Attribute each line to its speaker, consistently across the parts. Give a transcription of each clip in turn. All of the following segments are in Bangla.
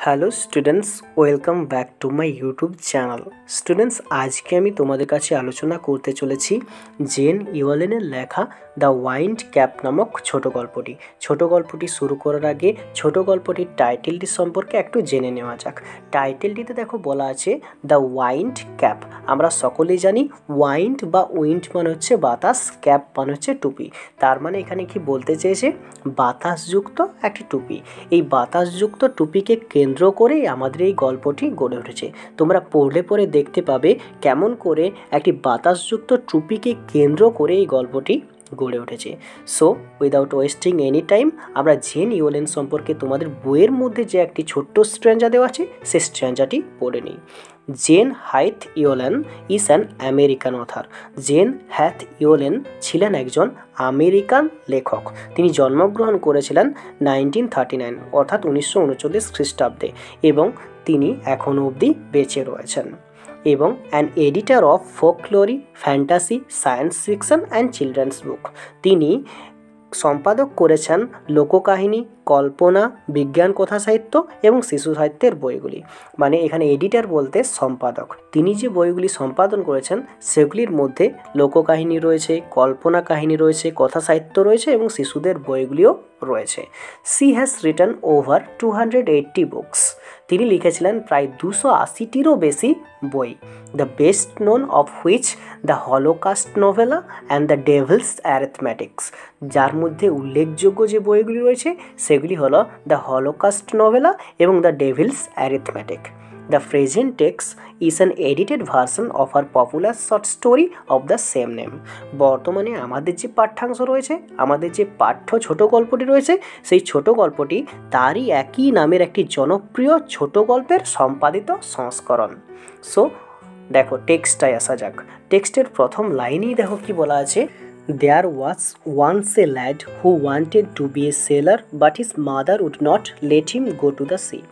Speaker 1: Hello students, welcome back to my YouTube channel. Students, আজকে আমি তোমাদের কাছে আলোচনা করতে চলেছি জেন ইওলেনের লেখা দ্য ওয়াইন্ড ক্যাপ নামক ছোট গল্পটি। ছোট গল্পটি শুরু করার আগে ছোট গল্পটির টাইটেলটি সম্পর্কে একটু জেনে নেওয়া যাক। টাইটেলটিতে দেখো বলা আছে দ্য ওয়াইন্ড ক্যাপ। আমরা সকলেই জানি ওয়াইন্ড বা উইন্ড মানে হচ্ছে বাতাস, ক্যাপ মানে হচ্ছে টুপি। তার মানে এখানে কি বলতে চেয়েছে, বাতাসযুক্ত একটি টুপি। এই বাতাসযুক্ত টুপিকে কেন্দ্র করেই আমাদের এই গল্পটি গড়ে উঠেছে। তোমরা পড়লে পরে দেখতে পাবে কেমন করে একটি বাতাসযুক্ত টুপিকে কেন্দ্র করে এই গল্পটি গড়ে উঠেছে। So without wasting any time আমরা জেন ইওলেন সম্পর্কে তোমাদের বইয়ের মধ্যে যে একটি ছোট্ট স্ট্র্যাঞ্জা দেওয়া আছে সেই স্ট্র্যাঞ্জাটি পড়ে নিই। Jane Hyatt Yolen is an American author. Jane Hyatt Yolen ছিলেন একজন আমেরিকান লেখক। তিনি জন্মগ্রহণ করেছিলেন 1939 অর্থাৎ 1939 খ্রিস্টাব্দে, এবং তিনি এখনও অবধি বেঁচে রয়েছেন। এবং an editor of folklore, fantasy, science fiction and children's book. তিনি সম্পাদক করেছেন লোককাহিনী, কল্পনা, বিজ্ঞান কথা সাহিত্য এবং শিশু সাহিত্যের বইগুলি। মানে এখানে এডিটর বলতে সম্পাদক। তিনি যে বইগুলি সম্পাদন করেছেন সেগুলির মধ্যে লোককাহিনী রয়েছে, কল্পনা কাহিনী রয়েছে, কথা সাহিত্য রয়েছে এবং শিশুদের বইগুলিও রয়েছে। She has written over 280 books. তিনি লিখেছিলেন প্রায় 280টিরও বেশি বই। The best known of which the Holocaust novella and the devil's arithmetics. যার মধ্যে উল্লেখযোগ্য যে বইগুলি রয়েছে সেগুলি হলো দ্য হলোকাস্ট নোভেলা এবং the devil's arithmetic. The present text is an edited version of our popular short story of the same name. বর্তমানে আমাদের যে পাঠ্যাংশ রয়েছে, আমাদের যে পাঠ্য ছোট গল্পটি রয়েছে, সেই ছোট গল্পটি তারই একই নামের একটি জনপ্রিয় ছোট গল্পের সম্পাদিত সংস্করণ। সো দেখো টেক্সটটায় আসা যাক। টেক্সটের প্রথম লাইনেই দেখো কি বলা আছে, There was once a lad who wanted to be a sailor, but his mother would not let him go to the sea.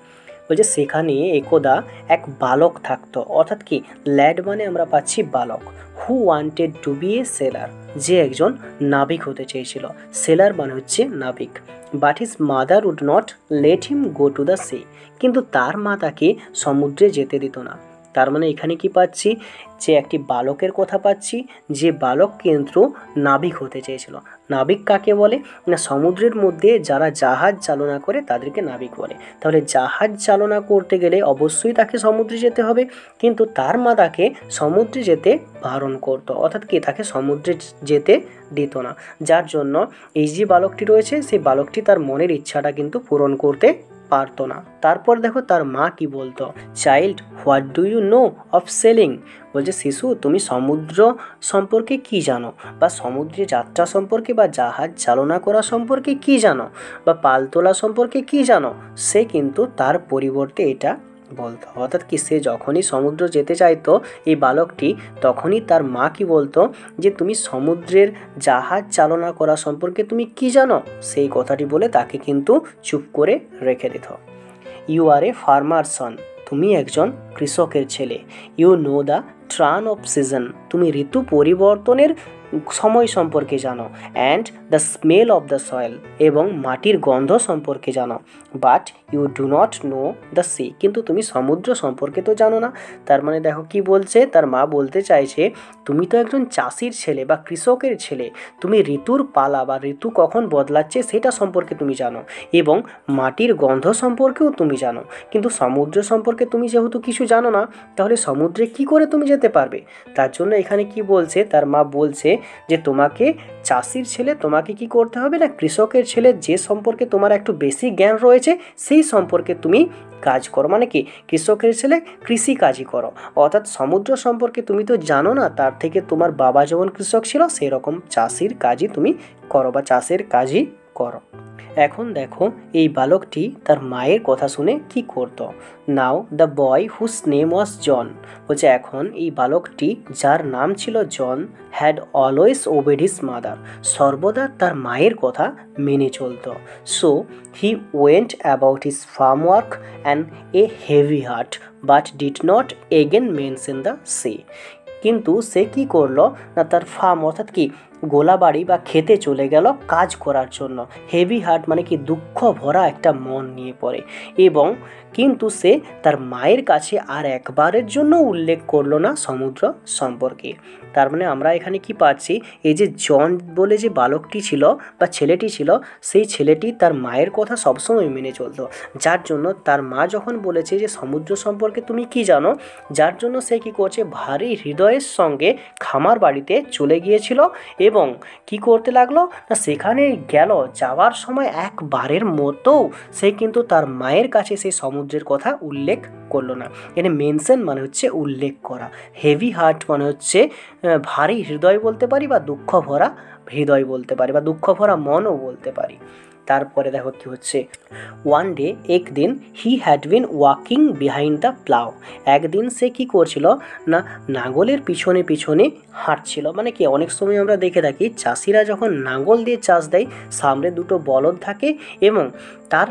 Speaker 1: বলছে সেখানে একদা এক বালক থাকতো, অর্থাৎ কি ল্যাড মানে আমরা পাচ্ছি বালক। Who wanted to be a sailor, যে একজন নাবিক হতে চেয়েছিল। সেলার মানে হচ্ছে নাবিক। But his mother would not let him go to the sea, কিন্তু তার মা তাকে সমুদ্রে যেতে দিত না। তার মানে এখানে কি পাচ্ছি, যে একটি বালকের কথা পাচ্ছি, যে বালক কিন্তু নাবিক হতে চেয়েছিল। নাবিক কাকে বলে না, সমুদ্রের মধ্যে যারা জাহাজ চালনা করে তাদেরকে নাবিক বলে। তাহলে জাহাজ চালনা করতে গেলে অবশ্যই তাকে সমুদ্রে যেতে হবে, কিন্তু তার মা তাকে সমুদ্রে যেতে বারণ করতো, অর্থাৎ কি তাকে সমুদ্রে যেতে দিত না। যার জন্য এই যে বালকটি রয়েছে সেই বালকটি তার মনের ইচ্ছাটা কিন্তু পূরণ করতে পারতো না। তারপর দেখো তার মা কি বলতো, child what do you know of sailing. বলছে শিশু তুমি সমুদ্র সম্পর্কে কি জানো, বা সমুদ্রে যাত্রা সম্পর্কে বা জাহাজ চালনা করা সম্পর্কে কি জানো, বা পাল তোলা সম্পর্কে কি জানো। সে কিন্তু তার পরিবর্তে এটা বলতো, অর্থাৎ কি সে যখনই সমুদ্র যেতে চাইতো এই বালকটি, তখনই তার মা কি বলতো যে তুমি সমুদ্রের জাহাজ চালনা করা সম্পর্কে তুমি কি জানো, সেই কথাটি বলে তাকে কিন্তু চুপ করে রেখে দিত। ইউ আর এ ফার্মার সন, তুমি একজন কৃষকের ছেলে। You know the turn of season, তুমি ঋতু পরিবর্তনের সময় সম্পর্কে জানো। And the smell of the soil, এবং মাটির গন্ধ সম্পর্কে জানো। But you do not know the sea, কিন্তু তুমি সমুদ্র সম্পর্কে তো জানো না। তার মানে দেখো কি বলছে, তার মা বলতে চাইছে তুমি তো একজন চাষির ছেলে বা কৃষকের ছেলে, তুমি ঋতুর পালা বা ঋতু কখন বদলাচ্ছে সেটা সম্পর্কে তুমি জানো, এবং মাটির গন্ধ সম্পর্কেও তুমি জানো, কিন্তু সমুদ্র সম্পর্কে তুমি যেহেতু কিছু জানো না, তাহলে সমুদ্রে কি করে তুমি যেতে পারবে। তার জন্য এখানে কি বলছে, তার মা বলছে যে তোমাকে চাষির ছেলে, তোমাকে কি করতে হবে না, কৃষকের ছেলে যে সম্পর্কে তোমার একটু বেশি জ্ঞান রয়েছে সেই সম্পর্কে তুমি কাজ করো। মানে কি কৃষকের ছেলে কৃষি কাজই করো, অর্থাৎ সমুদ্র সম্পর্কে তুমি তো জানো না, তার থেকে তোমার বাবা যেমন কৃষক ছিল সেই রকম চাষির কাজই তুমি করো বা চাষের কাজই করো। এখন দেখো এই বালকটি তার মায়ের কথা শুনে কি করতো। Now the boy whose name was John, বলছে এখন এই বালকটি যার নাম ছিল জন, had always obeyed his mother, সর্বদা তার মায়ের কথা মেনে চলতো। So he went about his farm work and a heavy heart but did not again mention the sea. কিন্তু সে কি করলো না, তার ফার্ম অর্থাৎ কি গোলাবাড়ি বা খেতে চলে গেল কাজ করার জন্য। হেভি হার্ট মানে কি দুঃখ ভরা একটা মন নিয়ে পড়ে, এবং কিন্তু সে তার মায়ের কাছে আর একবারের জন্য উল্লেখ করলো না সমুদ্র সম্পর্কে। তার মানে আমরা এখানে কি পাচ্ছি, এই যে জন বলে যে বালকটি ছিল বা ছেলেটি ছিল, সেই ছেলেটি তার মায়ের কথা সবসময় মেনে চলতো, যার জন্য তার মা যখন বলেছে যে সমুদ্র সম্পর্কে তুমি কি জানো, যার জন্য সে কি করছে, ভারী হৃদয়ের সঙ্গে খামার বাড়িতে চলে গিয়েছিল এবং কি করতে লাগলো না, সেখানে গেল, যাওয়ার সময় একবারের মতো সে কিন্তু তার মায়ের কাছে সেই সমুদ্রের কথা উল্লেখ করলো না। এখানে মেনশন মানে হচ্ছে উল্লেখ করা, হেভি হার্ট মানে হচ্ছে ভারী হৃদয় বলতে পারি, বা দুঃখ ভরা হৃদয় বলতে পারি, বা দুঃখ ভরা মনও বলতে পারি। তারপরে দেখো কি হচ্ছে, ওয়ান ডে, একদিন, he had been walking behind the plough, একদিন সে কি করছিল না, নাঙ্গলের পিছনে পিছনে হাঁটছিল। মানে কি, অনেক সময় আমরা দেখে থাকি চাষিরা যখন নাঙ্গল দিয়ে চাষ দেয়, সামনে দুটো বলদ থাকে এবং তার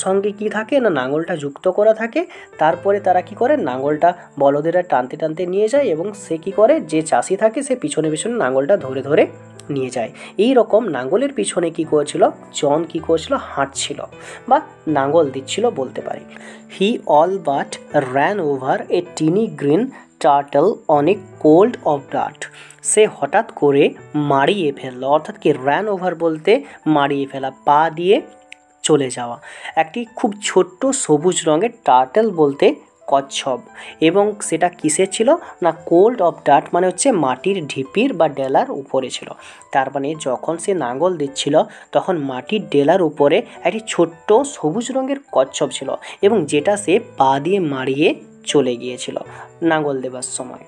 Speaker 1: সঙ্গে কি থাকে না, নাঙ্গলটা যুক্ত করা থাকে। তারপরে তারা কি করে, নাঙ্গলটা বলদেরা টানতে টানতে নিয়ে যায় এবং সে কি করে, যে চাষি থাকে সে পিছনে পিছনে নাঙ্গলটা ধরে ধরে নিয়ে যায়। এই রকম নাঙ্গলের পিছনে কি করেছিল, জন কি করেছিল, হাঁটছিল বা নাঙ্গল দিচ্ছিল বলতে পারি। He all but ran over a tiny green turtle on a clod of dirt, সে হঠাৎ করে মারিয়ে ফেললো, অর্থাৎ কি র্যান ওভার বলতে মারিয়ে ফেলা, পা দিয়ে চলে যাওয়া, একটি খুব ছোট্ট সবুজ রঙের টার্টল বলতে কচ্ছপ, এবং সেটা কিসের ছিল না, কোল্ড অফ ডার্ট মানে হচ্ছে মাটির ঢিপির বা ডেলার উপরে ছিল। তার মানে যখন সে নাঙ্গল দিচ্ছিল তখন মাটির ডেলার উপরে একটি ছোট্ট সবুজ রঙের কচ্ছপ ছিল এবং যেটা সে পা দিয়ে মারিয়ে চলে গিয়েছিল নাঙ্গল দেবার সময়।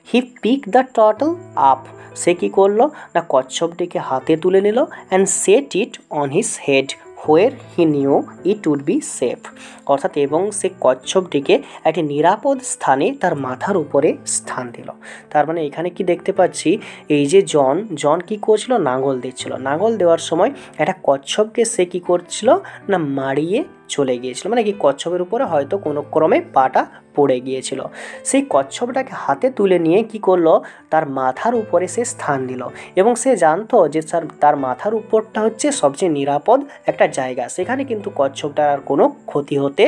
Speaker 1: He pick the turtle up, সে কী করলো না, কচ্ছপটিকে হাতে তুলে নিল and set it on his head where he knew it would be safe, অর্থাৎ এবং সে কচ্ছপটিকে একটি নিরাপদ স্থানে তার মাথার উপরে স্থান দিল। তার মানে এখানে কি দেখতে পাচ্ছি, এই যে জন কি করছিল, নাঙ্গল দিচ্ছিল, নাঙ্গল দেওয়ার সময় একটা কচ্ছপকে সে কি করছিল না, মারিয়ে চলে গিয়েছিল। মানে কি, কচ্ছপের উপরে হয়তো কোনো ক্রমে পাটা পড়ে গিয়েছিল, সেই কচ্ছপটাকে হাতে তুলে নিয়ে কি করলো, তার মাথার উপরে সে স্থান দিল এবং সে জানতো যে তার মাথার উপরটা হচ্ছে সবচেয়ে নিরাপদ একটা জায়গা, সেখানে কিন্তু কচ্ছপটার আর কোনো ক্ষতি হতে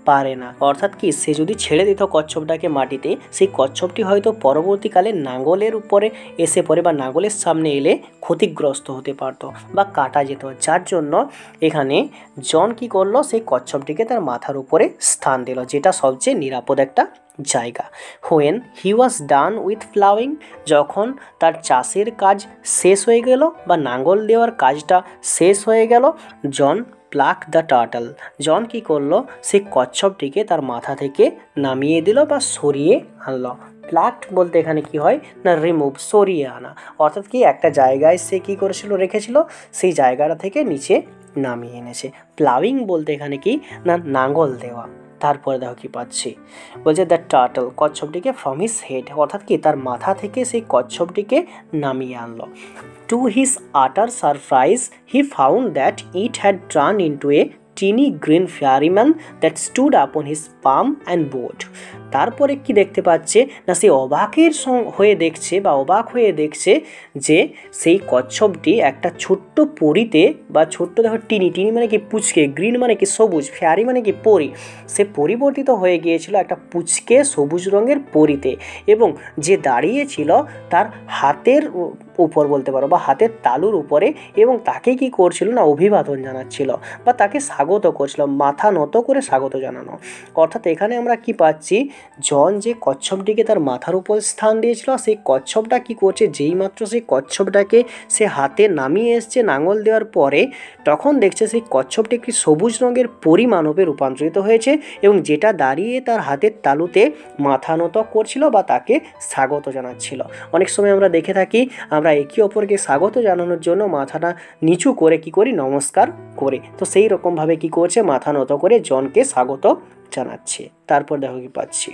Speaker 1: পারে না। অর্থাৎ কি, সে যদি ছেড়ে দিত কচ্ছপটাকে মাটিতে, সেই কচ্ছপটি হয়তো পরবর্তীকালে নাঙ্গলের উপরে এসে পড়ে বা নাঙ্গলের সামনে এলে ক্ষতিগ্রস্ত হতে পারত বা কাটা যেত, যার জন্য এখানে জন কি করলো, সেই কচ্ছপটিকে তার মাথার উপরে স্থান দিল, যেটা সবচেয়ে নিরাপদ একটা জায়গা। When he was done with ploughing, যখন তার চাষের কাজ শেষ হয়ে গেল বা নাঙ্গল দেওয়ার কাজটা শেষ হয়ে গেল, জন প্লাক দ্য টার্টল, জন কি করলো, সেই কচ্ছপটিকে তার মাথা থেকে নামিয়ে দিল বা সরিয়ে আনলো। প্লাকড বলতে এখানে কি হয় না, রিমুভ, সরিয়ে আনা, অর্থাৎ কি একটা জায়গায় সে কি করেছিল, রেখেছিল, সেই জায়গাটা থেকে নিচে নামিয়ে এনেছে। প্লাউইং বলতে এখানে কি না, নাঙ্গল দেওয়া। তারপরে দেখো কি পাচ্ছি, বলছে দ্য টার্টল, কচ্ছপটিকে ফ্রম হিজ হেড, অর্থাৎ কি তার মাথা থেকে সেই কচ্ছপটিকে নামিয়ে আনলো। To his utter surprise he found that it had turn into a tiny green fairy man that stood upon his palm and bowed. তারপরে কি দেখতে পাচ্ছে না, সে অবাক হয়ে দেখছে যে সেই কচ্ছপটি একটা ছোট্ট পরীতে বা ছোট্ট, দেখো টিনি মানে কি পুচকে, গ্রিন মানে কি সবুজ, ফেয়ারি মানে কি পরি, সে পরিবর্তিত হয়ে গিয়েছিল একটা পুচকে সবুজ রঙের পরীতে এবং যে দাঁড়িয়েছিল তার হাতের উপর বলতে পারো বা হাতের তালুর উপরে, এবং তাকে কি করছিল না, অভিবাদন জানাচ্ছিল বা তাকে স্বাগত করছিল, মাথা নত করে স্বাগত জানানো। অর্থাৎ এখানে আমরা কি পাচ্ছি, জন যে কচ্ছপটিকে তার মাথার উপর স্থান দিয়েছিল, সেই কচ্ছপটা কি করছে, যেই মাত্র সেই কচ্ছপটাকে সে হাতে নামিয়ে এসছে নাঙ্গল দেওয়ার পরে, তখন দেখছে সেই কচ্ছপটি একটি সবুজ রঙের পরিমাণবে রূপান্তরিত হয়েছে এবং যেটা দাঁড়িয়ে তার হাতের তালুতে মাথা নত করছিল বা তাকে স্বাগত জানাচ্ছিল। অনেক সময় আমরা দেখে থাকি, আমরা একে অপরকে স্বাগত জানানোর জন্য মাথাটা নিচু করে কি করি, নমস্কার করে, তো সেই রকমভাবে কি করছে, মাথা নত করে জনকে স্বাগত জানাচ্ছে। তারপর দেখো কি পাচ্ছি,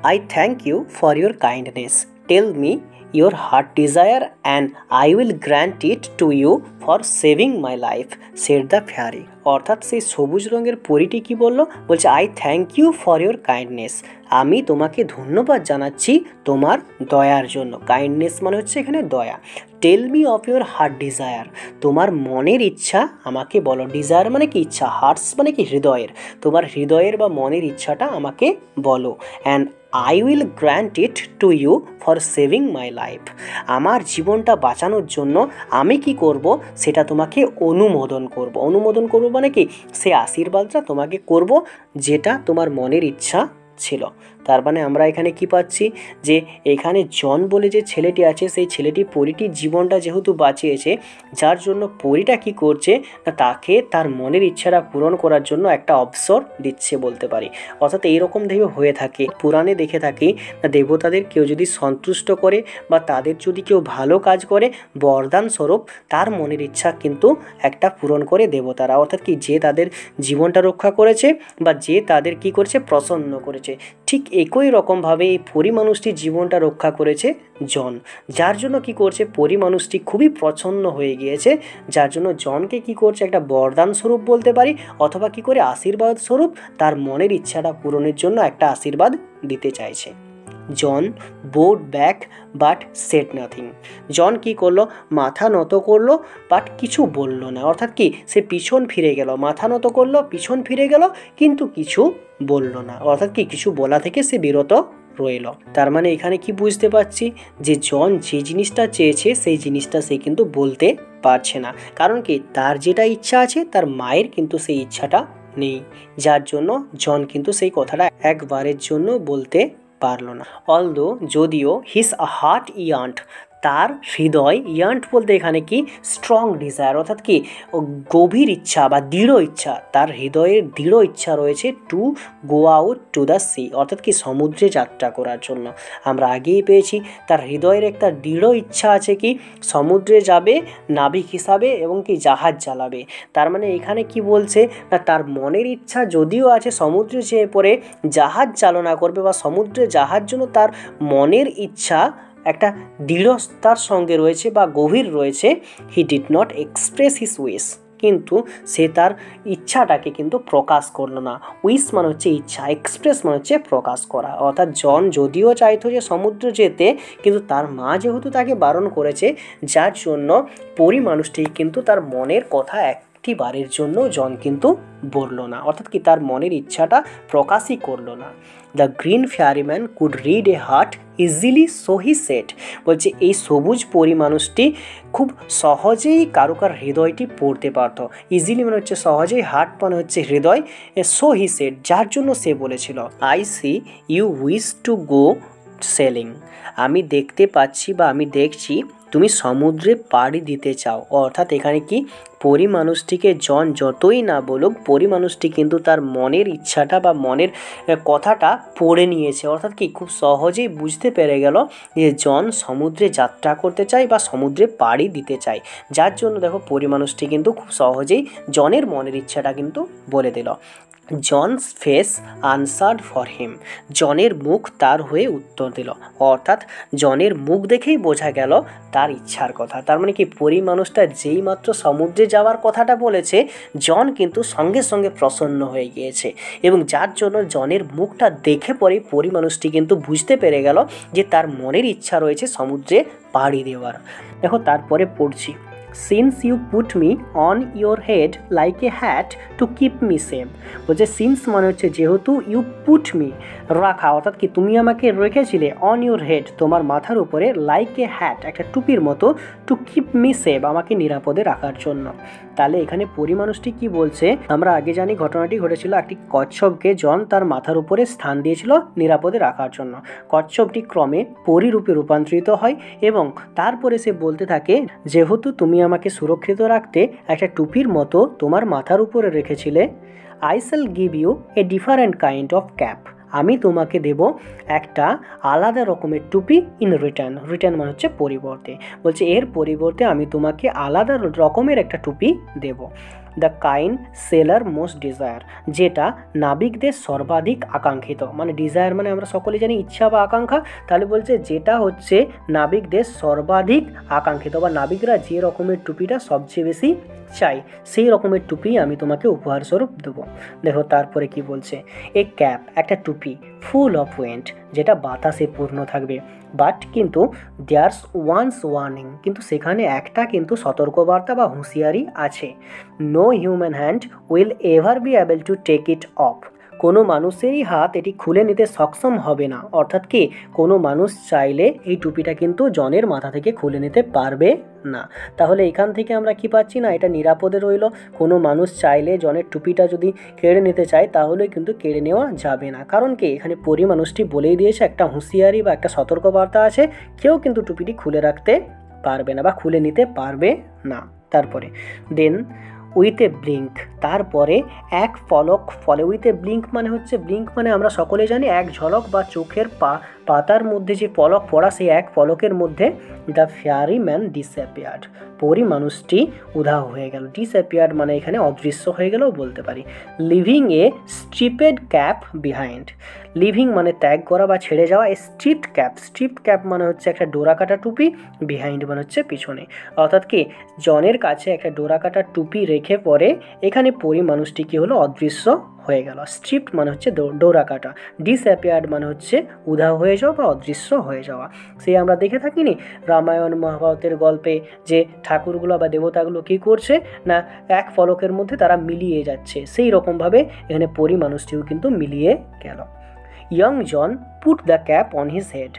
Speaker 1: I thank you for your kindness, tell me your heart desire and I will grant it to you for saving my life, said the fairy. অর্থাৎ সেই সবুজ রঙের পরীটি কি বললো, বলছে I thank you for your kindness, আমি তোমাকে ধন্যবাদ জানাচ্ছি তোমার দয়ার জন্য। কাইন্ডনেস মানে হচ্ছে এখানে দয়া। Tell me of your heart desire, তোমার মনের ইচ্ছা আমাকে বলো। ডিজায়ার মানে কি ইচ্ছা, হার্টস মানে কি হৃদয়ের, তোমার হৃদয়ের বা মনের ইচ্ছাটা আমাকে বলো। And I will grant it to you for saving my life, আমার জীবনটা বাঁচানোর জন্য আমি কি করব সেটা তোমাকে অনুমোদন করব। অনুমোদন করব মানে কি, সে আশীর্বাদটা তোমাকে করব যেটা তোমার মনের ইচ্ছা ছিল। তার মানে আমরা এখানে কি পাচ্ছি, যে এখানে জন বলে যে ছেলেটি আছে, সেই ছেলেটি পরীটির জীবনটা যেহেতু বাঁচিয়েছে, যার জন্য পরীটা কি করছে না, তাকে তার মনের ইচ্ছাটা পূরণ করার জন্য একটা অবসর দিচ্ছে বলতে পারি। অর্থাৎ এইরকম দেখে হয়ে থাকে, পুরাণে দেখে থাকি না, দেবতাদের কেউ যদি সন্তুষ্ট করে বা তাদের যদি কেউ ভালো কাজ করে, বরদান স্বরূপ তার মনের ইচ্ছা কিন্তু একটা পূরণ করে দেবতারা। অর্থাৎ কি, যে তাদের জীবনটা রক্ষা করেছে বা যে তাদের কি করেছে, প্রসন্ন করেছে। ঠিক একই রকমভাবে এই পরী মানুষটির জীবনটা রক্ষা করেছে জন, যার জন্য কি করছে, পরী মানুষটি খুবই প্রসন্ন হয়ে গিয়েছে, যার জন্য জনকে কি করছে, একটা বরদান স্বরূপ বলতে পারি, অথবা কি করে আশীর্বাদ স্বরূপ তার মনের ইচ্ছাটা পূরণের জন্য একটা আশীর্বাদ দিতে চাইছে। John bowed back but said nothing, John কি করলো, মাথা নত করলো বাট কিছু বলল না। অর্থাৎ কি, সে পিছন ফিরে গেল, মাথা নত করলো, পিছন ফিরে গেল, কিন্তু কিছু বলল না। অর্থাৎ কি, কিছু বলা থেকে সে বিরত রইল। তার মানে এখানে কি বুঝতে পারছি, যে জন যে জিনিসটা চেয়েছে সেই জিনিসটা সে কিন্তু বলতে পারছে না। কারণ কি, তার যেটা ইচ্ছা আছে তার মায়ের কিন্তু সেই ইচ্ছাটা নেই, যার জন্য জন কিন্তু সেই কথাটা একবারের জন্য বলতে পারলো না। অলদো, যদিও, হিজ হার্ট ইয়ান্ট, তার হৃদয়, ইয়ান্ট বলতে এখানে কি, স্ট্রং ডিজায়ার, অর্থাৎ কি গভীর ইচ্ছা বা দৃঢ় ইচ্ছা, তার হৃদয়ের দৃঢ় ইচ্ছা রয়েছে to go out to the C, অর্থাৎ কি সমুদ্রে যাত্রা করার জন্য। আমরা আগেই পেয়েছি তার হৃদয়ের একটা দৃঢ় ইচ্ছা আছে কি সমুদ্রে যাবে নাবিক হিসাবে এবং কি জাহাজ চালাবে। তার মানে এখানে কি বলছে না, তার মনের ইচ্ছা যদিও আছে সমুদ্রে যেয়ে পড়ে জাহাজ চালনা করবে বা সমুদ্রে যাওয়ার জন্য তার মনের ইচ্ছা একটা দৃঢ়তার সঙ্গে রয়েছে বা গভীর রয়েছে। He did not express his wish, কিন্তু সে তার ইচ্ছাটাকে কিন্তু প্রকাশ করলো না। উইশ মানে হচ্ছে ইচ্ছা, এক্সপ্রেস মানে হচ্ছে প্রকাশ করা। অর্থাৎ জন যদিও চাইতো যে সমুদ্র যেতে, কিন্তু তার মা যেহেতু তাকে বারণ করেছে, যার জন্য পরী মানুষটি কিন্তু তার মনের কথা একটি বারের জন্য জন কিন্তু বলল না। অর্থাৎ কি, তার মনের ইচ্ছাটা প্রকাশই করলো না। The green ফেয়ারিম্যান could read a heart easily, so he said, বলছে এই সবুজ পরী মানুষটি খুব সহজেই কারুকার হৃদয়টি পড়তে পারত। ইজিলি মানে হচ্ছে সহজেই, হার্ট মানে হচ্ছে হৃদয়, সো হি সেড যার জন্য সে বলেছিল I see you wish to go sailing, আমি দেখতে পাচ্ছি বা আমি দেখছি তুমি সমুদ্রে পাড়ি দিতে চাও। অর্থাৎ এখানে কি, পরী মানুষটিকে জন যতই না বলুক, পরী মানুষটি কিন্তু তার মনের ইচ্ছাটা বা মনের কথাটা পড়ে নিয়েছে। অর্থাৎ কি, খুব সহজেই বুঝতে পেরে গেল যে জন সমুদ্রে যাত্রা করতে চায় বা সমুদ্রে পাড়ি দিতে চায়, যার জন্য দেখো পরী মানুষটি কিন্তু খুব সহজেই জনের মনের ইচ্ছাটা কিন্তু বলে দিল। John's face answered for him, জনের মুখ তার হয়ে উত্তর দিল। অর্থাৎ জনের মুখ দেখেই বোঝা গেল তার ইচ্ছার কথা। তার মানে কি, পরী মানুষটা যেই মাত্র সমুদ্রে যাওয়ার কথাটা বলেছে, জন কিন্তু সঙ্গে সঙ্গে প্রসন্ন হয়ে গিয়েছে, এবং যার জন্য জনের মুখটা দেখে পরে পরী মানুষটি কিন্তু বুঝতে পেরে গেল যে তার মনের ইচ্ছা রয়েছে সমুদ্রে পাড়ি দেওয়ার। দেখো তারপরে পড়ছি, since you put me on your head like a hat to keep me safe, বলছে সিন্স মানে হচ্ছে যেহেতু, ইউ পুট মি রাখা, অর্থাৎ কি তুমি আমাকে রেখেছিলে, অন ইউর হেড তোমার মাথার উপরে, লাইক এ হ্যাট একটা টুপির মতো, টু কিপ মি সেভ আমাকে নিরাপদে রাখার জন্য। তাহলে এখানে পরী মানুষটি কি বলছে, আমরা আগে জানি ঘটনাটি ঘটেছিল, একটি কচ্ছপকে জন তার মাথার উপরে স্থান দিয়েছিল নিরাপদে রাখার জন্য। কচ্ছপটি ক্রমে পরী রূপে রূপান্তরিত হয় এবং তারপরে সে বলতে থাকে, যেহেতু তুমি আমাকে সুরক্ষিত রাখতে একটা টুপির মতো তোমার মাথার উপরে রেখেছিলে, I shall give you a different kind of cap, আমি তোমাকে দেব একটা আলাদা রকমের টুপি ইন রিটার্ন, রিটার্ন মানে হচ্ছে পরিবর্তে, বলছে এর পরিবর্তে আমি তোমাকে আলাদা রকমের একটা টুপি দেব। The kind sailor most desire, যেটা নাবিকদের সর্বাধিক আকাঙ্ক্ষিত। মানে ডিজায়ার মানে আমরা সকলে জানি ইচ্ছা বা আকাঙ্ক্ষা, তাহলে বলছে যেটা হচ্ছে নাবিকদের সর্বাধিক আকাঙ্ক্ষিত বা নাবিকরা যে রকমের টুপিটা সবচেয়ে বেশি চাই সেই রকমের টুপি আমি তোমাকে উপহারস্বরূপ দেবো। দেখো তারপরে কি বলছে, এ ক্যাপ একটা টুপি ফুল অফ উইন্ড, যেটা বাতাসে পূর্ণ থাকবে, বাট কিন্তু দেয়ার্স ওয়ান্স ওয়ার্নিং, কিন্তু সেখানে একটা কিন্তু সতর্কবার্তা বা হুঁশিয়ারি আছে। No human hand will ever be able to take it off, কোনো মানুষেরই হাত এটি খুলে নিতে সক্ষম হবে না। অর্থাৎ কি কোনো মানুষ চাইলে এই টুপিটা কিন্তু জনের মাথা থেকে খুলে নিতে পারবে না। তাহলে এখান থেকে আমরা কি পাচ্ছি না, এটা নিরাপদে রইল। কোনো মানুষ চাইলে জনের টুপিটা যদি কেড়ে নিতে চায় তাহলে কিন্তু কেড়ে নেওয়া যাবে না। কারণ কি এখানে পরি মানুষটি বলেই দিয়েছে, একটা হুঁশিয়ারি বা একটা সতর্কবার্তা আছে, কেউ কিন্তু টুপিটি খুলে রাখতে পারবে না বা খুলে নিতে পারবে না। তারপরে দেন উইথ এ ব্লিঙ্ক, তারপরে এক পলক ফলে। উইথ এ ব্লিঙ্ক মানে হচ্ছে, ব্লিঙ্ক মানে আমরা সকলে জানি এক ঝলক বা চোখের পাতার মধ্যে যে পলক পড়া, সেই এক পলকের মধ্যে দ্য ফেয়ারি ম্যান ডিসঅ্যাপিয়ার্ড, পরি মানুষটি উধাও হয়ে গেল। ডিসঅ্যাপিয়ার্ড মানে এখানে অদৃশ্য হয়ে গেলেও বলতে পারি। লিভিং এ স্ট্রিপেড ক্যাপ বিহাইন্ড, লিভিং মানে ত্যাগ করা বা ছেড়ে যাওয়া, এ স্ট্রিপড ক্যাপ, স্ট্রিপড ক্যাপ মানে হচ্ছে একটা ডোরা কাটা টুপি, বিহাইন্ড মানে হচ্ছে পিছনে। অর্থাৎ কি জনের কাছে একটা ডোরা কাটা টুপি রেখে পরে এখানে পরি মানুষটি কি হলো, অদৃশ্য হয়ে গেল। স্ট্রিপড মানে হচ্ছে ডোরা কাটা, ডিসঅ্যাপিয়ার্ড মানে হচ্ছে উধাও হয়ে যাওয়া বা অদৃশ্য হয়ে যাওয়া। সেই আমরা দেখে থাকিনি রামায়ণ মহাভারতের গল্পে যে ঠাকুরগুলো বা দেবতাগুলো কী করছে না, এক ফলকের মধ্যে তারা মিলিয়ে যাচ্ছে, সেই রকমভাবে এখানে পরি মানুষটিও কিন্তু মিলিয়ে গেল। Young John put the cap on his head,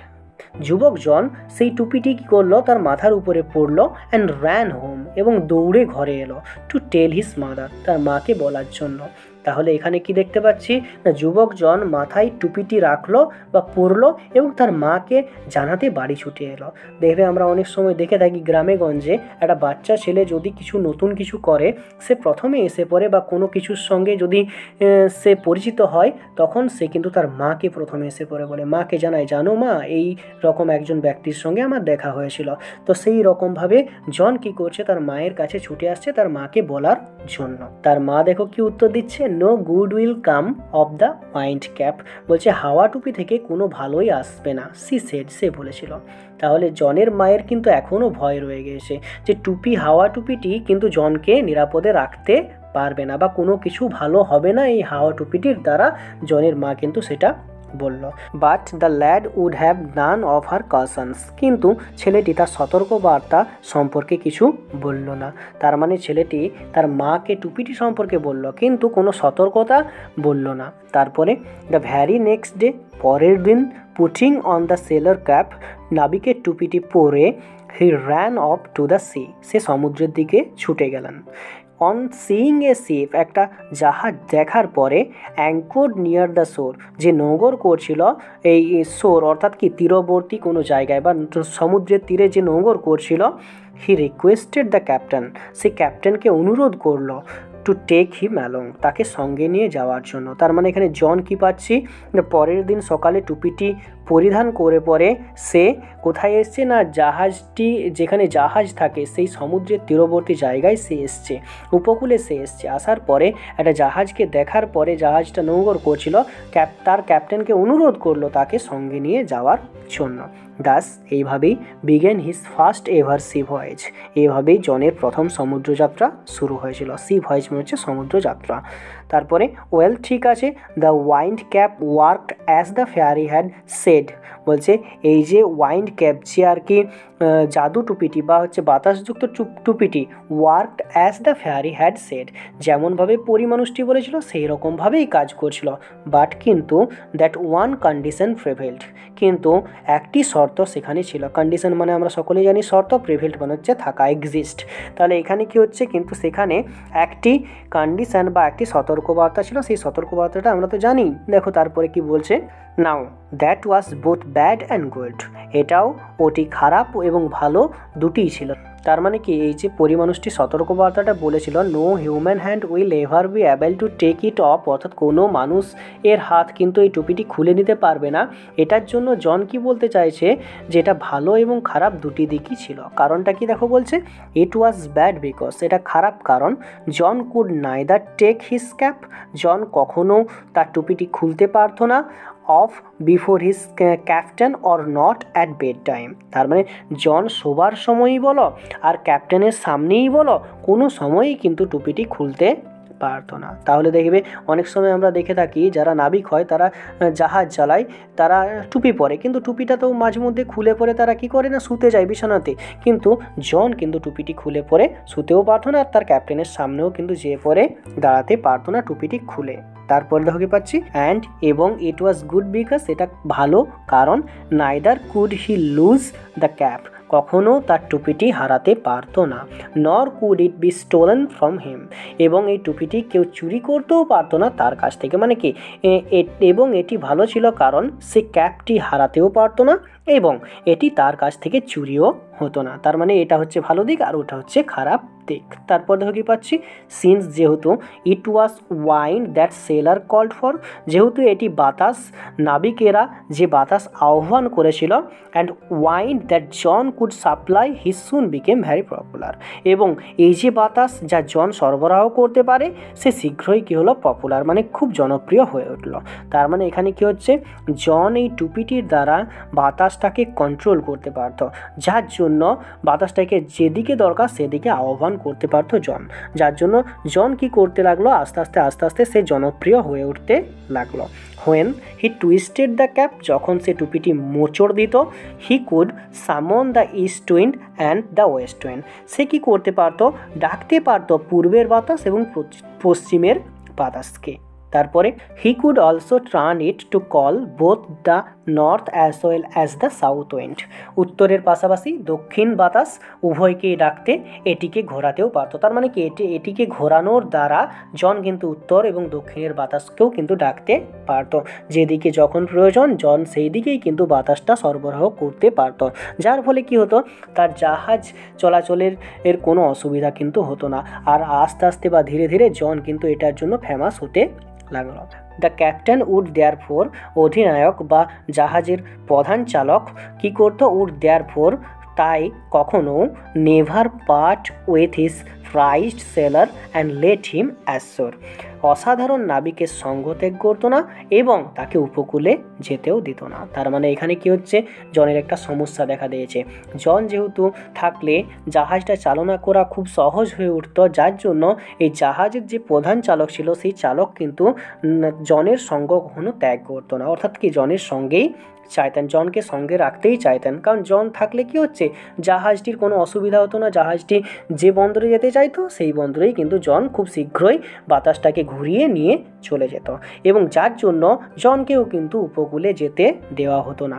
Speaker 1: যুবক জন সেই টুপিটি কী করলো, তার মাথার উপরে পড়লো, অ্যান্ড র্যান হোম, এবং দৌড়ে ঘরে এলো, টু টেল হিজ মাদার, তার মাকে বলার জন্য। তাহলে এখানে কি দেখতে পাচ্ছি না, যুবকজন মাথায় টুপিটি রাখলো বা পরলো এবং তার মাকে জানাতে বাড়ি ছুটে এলো। দেখবে আমরা অনেক সময় দেখে থাকি গ্রামে গঞ্জে একটা বাচ্চা ছেলে যদি কিছু নতুন কিছু করে, সে প্রথমে এসে পড়ে বা কোনো কিছুর সঙ্গে যদি সে পরিচিত হয় তখন সে কিন্তু তার মাকে প্রথমে এসে পড়ে বলে, মাকে জানায়, জানো মা এই রকম একজন ব্যক্তির সঙ্গে আমার দেখা হয়েছিল। তো সেই রকমভাবে জন কি করছে, তার মায়ের কাছে ছুটে আসছে তার মাকে বলার জন্য। তার মা দেখো কি উত্তর দিচ্ছে, no good will come of the wind cap, বলছে হাওয়া টুপি থেকে কোনো ভালোই আসবে না, সি সেড, সে বলেছিল। তাহলে জনের মায়ের কিন্তু এখনও ভয় রয়ে গেছে যে টুপি, হাওয়া টুপিটি কিন্তু জনকে নিরাপদে রাখতে পারবে না বা কোনো কিছু ভালো হবে না এই হাওয়া টুপিটির দ্বারা, জনের মা কিন্তু সেটা বলল। But the lad would have none of her cautions, কিন্তু ছেলেটি তার সতর্কবার্তা সম্পর্কে কিছু বলল না। তার মানে ছেলেটি তার মাকে টুপিটি সম্পর্কে বলল কিন্তু কোনো সতর্কতা বলল না। তারপরে দ্য ভ্যারি নেক্সট ডে, পরের দিন, putting on the sailor cap, নাবিকের টুপিটি পরে he ran off to the sea, সে সমুদ্রের দিকে ছুটে গেলেন। অন সিইং এ শিপ, একটা জাহাজ দেখার পরে, অ্যাঙ্কোর্ড নিয়ার দ্য শোর, যে নোঙর করছিল এই শোর অর্থাৎ কি তীরবর্তী কোনো জায়গায় বা সমুদ্রের তীরে যে নোঙর করছিল, হি রিকোয়েস্টেড দ্য ক্যাপ্টেন, সে ক্যাপ্টেনকে অনুরোধ করলো টু টেক হিম অ্যালং, তাকে সঙ্গে নিয়ে যাওয়ার জন্য। তার মানে এখানে জন কি পাচ্ছি, পরের দিন সকালে টুপিটি পরিধান করে পরে সে কোথায় এসছে না, জাহাজটি যেখানে জাহাজ থাকে সেই সমুদ্রের তীরবর্তী জায়গায় সে এসছে, উপকূলে সে এসছে। আসার পরে একটা জাহাজকে দেখার পরে, জাহাজটা নৌগর করছিল, তার ক্যাপ্টেনকে অনুরোধ করলো তাকে সঙ্গে নিয়ে যাওয়ার জন্য। দাস এইভাবেই began his first ever sea voyage, এইভাবেই জনের প্রথম সমুদ্রযাত্রা শুরু হয়েছিল। সি ভয়েজ মানে হচ্ছে সমুদ্রযাত্রা। তারপরে ওয়েল, ঠিক আছে, the wind cap worked as the fairy had shed, বলছে এই যে ওয়াইন্ড ক্যাপ যে আর কি জাদু টুপিটি বা হচ্ছে বাতাসযুক্ত টুপিটি, worked as the fairy had said, যেমনভাবে পরি মানুষটি বলেছিল সেই রকমভাবেই কাজ করছিল। বাট কিন্তু দ্যাট ওয়ান কন্ডিশন প্রিভেলড, কিন্তু একটি শর্ত সেখানে ছিল। কন্ডিশন মানে আমরা সকলেই জানি শর্ত, প্রিভেলড মানে হচ্ছে থাকা, এক্সিস্ট। তাহলে এখানে কি হচ্ছে, কিন্তু সেখানে একটি কন্ডিশন বা একটি সতর্কবার্তা ছিল, সেই সতর্কবার্তাটা আমরা তো জানি। দেখো তারপরে কি বলছে, now that was both bad and good, এটাও ওটি খারাপ এবং ভালো দুটিই ছিল। তার মানে কি, এই যে পরিমানুষটি সতর্কবার্তাটা বলেছিল, no human hand will ever be able to take it off, অর্থাৎ কোনো মানুষ এর হাত কিন্তু এই টুপিটি খুলে নিতে পারবে না। এটার জন্য জন কি বলতে চাইছে, যে এটা ভালো এবং খারাপ দুটি দিকই ছিল। কারণটা কি দেখো, বলছে ইট ওয়াজ ব্যাড বিকজ, এটা খারাপ কারণ John could neither take his cap, John কখনো তার টুপিটি খুলতে পারতো না, off before his captain or not at bedtime. তার মানে জন শোবার সময়ই বলো আর ক্যাপ্টেনের সামনেই বলো, কোনো সময়ই কিন্তু টুপিটি খুলতে পারতো না। তাহলে দেখবে অনেক সময় আমরা দেখে থাকি যারা নাবিক হয় তারা জাহাজ চালায়, তারা টুপি পরে, কিন্তু টুপিটা তো মাঝে মধ্যে খুলে পরে তারা কি করে না, শুতে যায় বিছানাতে। কিন্তু জন কিন্তু টুপিটি খুলে পরে শুতেও পারতো না, আর তার ক্যাপ্টেনের সামনেও কিন্তু যেয়ে পরে দাঁড়াতে পারতো না টুপিটি খুলে। তারপরে দেখো কি পাচ্ছি, অ্যান্ড এবং ইট ওয়াজ গুড বিকজ, এটা ভালো কারণ neither could he lose the cap, কখনো তার টুপিটি হারাতে পারতো না, nor could it be stolen from him, এবং এই টুপিটি কেউ চুরি করতেও পারতো না তার কাছ থেকে। মানে কি, এবং এটি ভালো ছিল কারণ সে ক্যাপটি হারাতেও পারতো না এবং এটি তার কাছ থেকে চুরিও হতো না। তার মানে এটা হচ্ছে ভালো দিক আর ওটা হচ্ছে খারাপ দিক। তারপর দেখো কি পাচ্ছি, সিন্স যেহেতু it was wind that sailor called for, যেহেতু এটি বাতাস, নাবিকেরা যে বাতাস আহ্বান করেছিল, and wind that John could supply he soon became very popular, এবং এই যে বাতাস যা জন সরবরাহ করতে পারে সে শীঘ্রই কী হলো, পপুলার, মানে খুব জনপ্রিয় হয়ে উঠলো। তার মানে এখানে কি হচ্ছে, জন এই টুপিটির দ্বারা বাতাসটাকে কন্ট্রোল করতে পারত, যার জন্য বাতাসটাকে যেদিকে দরকার সেদিকে আহ্বান করতে পারতো জন, যার জন্য জন কি করতে লাগলো, আস্তে আস্তে সে জনপ্রিয় হয়ে উঠতে লাগলো। When he twisted the cap, যখন সে টুপিটি মোচড় দিত, he could summon the east wind and the west wind, সে কি করতে পারতো, ডাকতে পারতো পূর্বের বাতাস এবং পশ্চিমের বাতাসকে। তারপরে he could also turn it to call both the north as well as the south wind, উত্তরের পাশাপাশি দক্ষিণ বাতাস উভয়কেই ডাকতে এটিকে ঘোরাতেও পারতো। তার মানে কি, এটিকে ঘোরানোর দ্বারা জন কিন্তু উত্তর এবং দক্ষিণের বাতাসকেও কিন্তু ডাকতে পারতো, যেদিকে যখন প্রয়োজন জন সেই দিকেই কিন্তু বাতাসটা সরবরাহ করতে পারতো, যার ফলে কি হতো, তার জাহাজ চলাচলের কোনো অসুবিধা কিন্তু হতো না। আর আস্তে আস্তে বা ধীরে ধীরে জন কিন্তু এটার জন্য ফেমাস হতে লাগলো। The captain would therefore, অধিনায়ক বা জাহাজের প্রধান চালক কি করতো, উড দেয়ার ফোর তাই কখনো never part with his prized seller and let him assure, অসাধারণ নাবিকের সঙ্গ ত্যাগ করতো না এবং তাকে উপকূলে যেতেও দিত না। তার মানে এখানে কি হচ্ছে, জনের একটা সমস্যা দেখা দিয়েছে, জন যেহেতু থাকলে জাহাজটা চালনা করা খুব সহজ হয়ে উঠতো, যার জন্য এই জাহাজের যে প্রধান চালক ছিল সেই চালক কিন্তু জনের সঙ্গ কখনো ত্যাগ করতো না, অর্থাৎ কি জনের সঙ্গেই চাইতেন, জনকে সঙ্গে রাখতেই চাইতেন, কারণ জন থাকলে কি হচ্ছে, জাহাজটির কোনো অসুবিধা হতো না, জাহাজটি যে বন্দরে যেতে চাইতো সেই বন্দরেই কিন্তু জন খুব শীঘ্রই বাতাসটাকে ঘুরিয়ে নিয়ে চলে যেত, এবং যার জন্য জনকেও কিন্তু উপকূলে যেতে দেওয়া হতো না।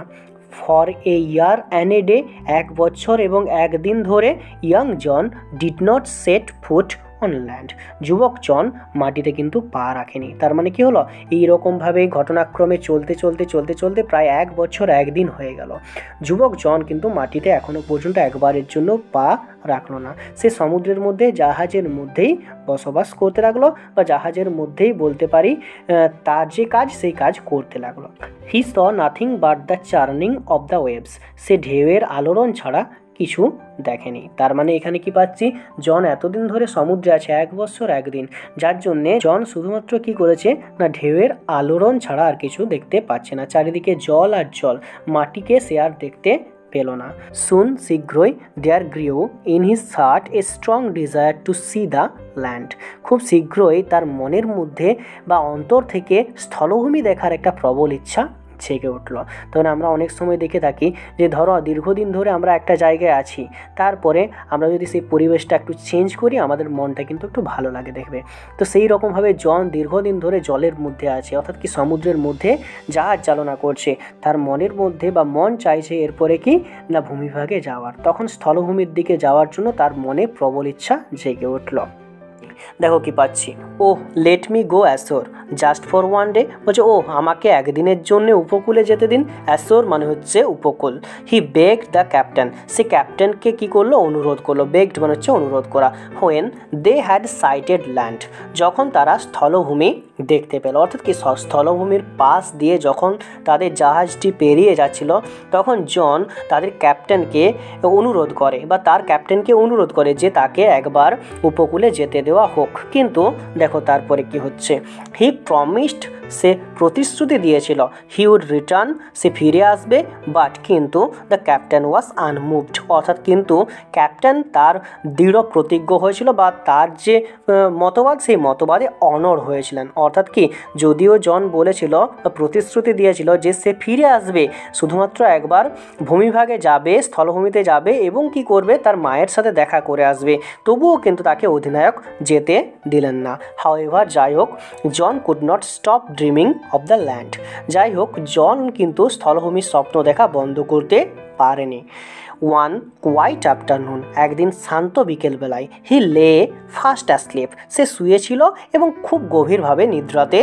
Speaker 1: For a year and a day, এক বছর এবং একদিন ধরে young John did not set foot on land, যুবক জন মাটিতে কিন্তু পা রাখেনি। তার মানে কি হলো, এইরকমভাবে ঘটনাক্রমে চলতে প্রায় এক বছর একদিন হয়ে গেল, যুবক জন কিন্তু মাটিতে এখনো পর্যন্ত একবারের জন্য পা রাখলো না, সে সমুদ্রের মধ্যে জাহাজের মধ্যেই বসবাস করতে লাগলো, বা জাহাজের মধ্যেই বলতে পারি তার যে কাজ সেই কাজ করতে লাগলো। He saw nothing but the churning of the waves, সে ঢেউয়ের আলোড়ন ছাড়া কিছু দেখেনি। তার মানে এখানে কি পাচ্ছি, জন এতদিন ধরে সমুদ্রে আছে, এক বছর একদিন, যার জন্যে জন শুধুমাত্র কি করেছে না, ঢেউয়ের আলোড়ন ছাড়া আর কিছু দেখতে পাচ্ছে না, চারিদিকে জল আর জল, মাটিকে সে আর দেখতে পেল না। সুন শীঘ্রই there grew in his heart a strong desire to see the land, খুব শীঘ্রই তার মনের মধ্যে বা অন্তর থেকে স্থলভূমি দেখার একটা প্রবল ইচ্ছা জেগে উঠলো। তখন আমরা অনেক সময় দেখে থাকি যে ধরো দীর্ঘদিন ধরে আমরা একটা জায়গায় আছি, তারপরে আমরা যদি সেই পরিবেশটা একটু চেঞ্জ করি আমাদের মনটা কিন্তু একটু ভালো লাগে দেখবে। তো সেই রকমভাবে জন দীর্ঘদিন ধরে জলের মধ্যে আছে, অর্থাৎ কি সমুদ্রের মধ্যে জাহাজ চালনা করছে, তার মনের মধ্যে বা মন চাইছে এরপরে কি না ভূমিভাগে যাওয়ার, তখন স্থলভূমির দিকে যাওয়ার জন্য তার মনে প্রবল ইচ্ছা জেগে উঠল। দেখো কি পাচ্ছি, oh let me go ashore just for one day, বলছে ও আমাকে একদিনের জন্য উপকূলে যেতে দিন। অ্যাশোর মানে হচ্ছে উপকূল। হি বেগড দ্য ক্যাপ্টেন, সে ক্যাপ্টেনকে কি করলো, অনুরোধ করলো। বেগড মানে হচ্ছে অনুরোধ করা। When they had sighted land, যখন তারা স্থলভূমি দেখতে পেল, অর্থাৎ কি স্থলভূমির পাশ দিয়ে যখন তাদের জাহাজটি পেরিয়ে যাচ্ছিল, তখন জন তাদের ক্যাপ্টেনকে অনুরোধ করে বা তার ক্যাপ্টেনকে অনুরোধ করে যে তাকে একবার উপকূলে যেতে দেওয়া হোক। কিন্তু দেখো তারপরে কি হচ্ছে, হি প্রমিসড, সে প্রতিশ্রুতি দিয়েছিল, হি উড রিটার্ন, সে ফিরে আসবে, বাট কিন্তু দ্য ক্যাপ্টেন ওয়াজ আনমুভড, অর্থাৎ কিন্তু ক্যাপ্টেন তার দৃঢ় প্রতিজ্ঞ হয়েছিল বা তার যে মতবাদ সেই মতবাদে অনড় হয়েছিলেন। অর্থাৎ কি যদিও জন বলেছিল বা প্রতিশ্রুতি দিয়েছিল যে সে ফিরে আসবে, শুধুমাত্র একবার ভূমিভাগে যাবে, স্থলভূমিতে যাবে এবং কি করবে তার মায়ের সাথে দেখা করে আসবে, তবুও কিন্তু তাকে অধিনায়ক যেতে দিলেন না। হাউএভার, যাই হোক, John could not stop dreaming of the land, যাই হোক জন কিন্তু স্থলভূমির স্বপ্ন দেখা বন্ধ করতে পারেনি। ওয়ান কোয়াইট আফটারনুন, একদিন শান্ত বিকেলবেলায়, হি লে ফাস্ট অ্যাসলিপ, সে শুয়েছিল এবং খুব গভীরভাবে নিদ্রাতে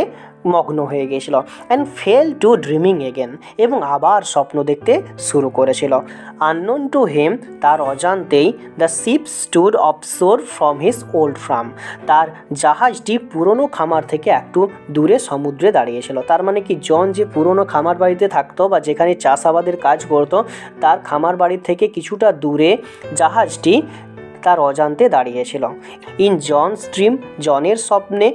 Speaker 1: মগ্ন হয়ে গিয়েছিল। And fail to dreaming again, এবং আবার স্বপ্ন দেখতে শুরু করেছিল। আননোন টু হিম, তার অজান্তেই, the ship stood offshore from his old farm, তার জাহাজটি পুরনো খামার থেকে একটু দূরে সমুদ্রে দাঁড়িয়েছিল। তার মানে কি জন যে পুরনো খামার বাড়িতে থাকতো বা যেখানে চাষাবাদের কাজ করতো, তার খামার বাড়ির থেকে কিছুটা দূরে জাহাজটি তার অজান্তে দাঁড়িয়েছিল। ইন জনস ড্রিম, জনের স্বপ্নে,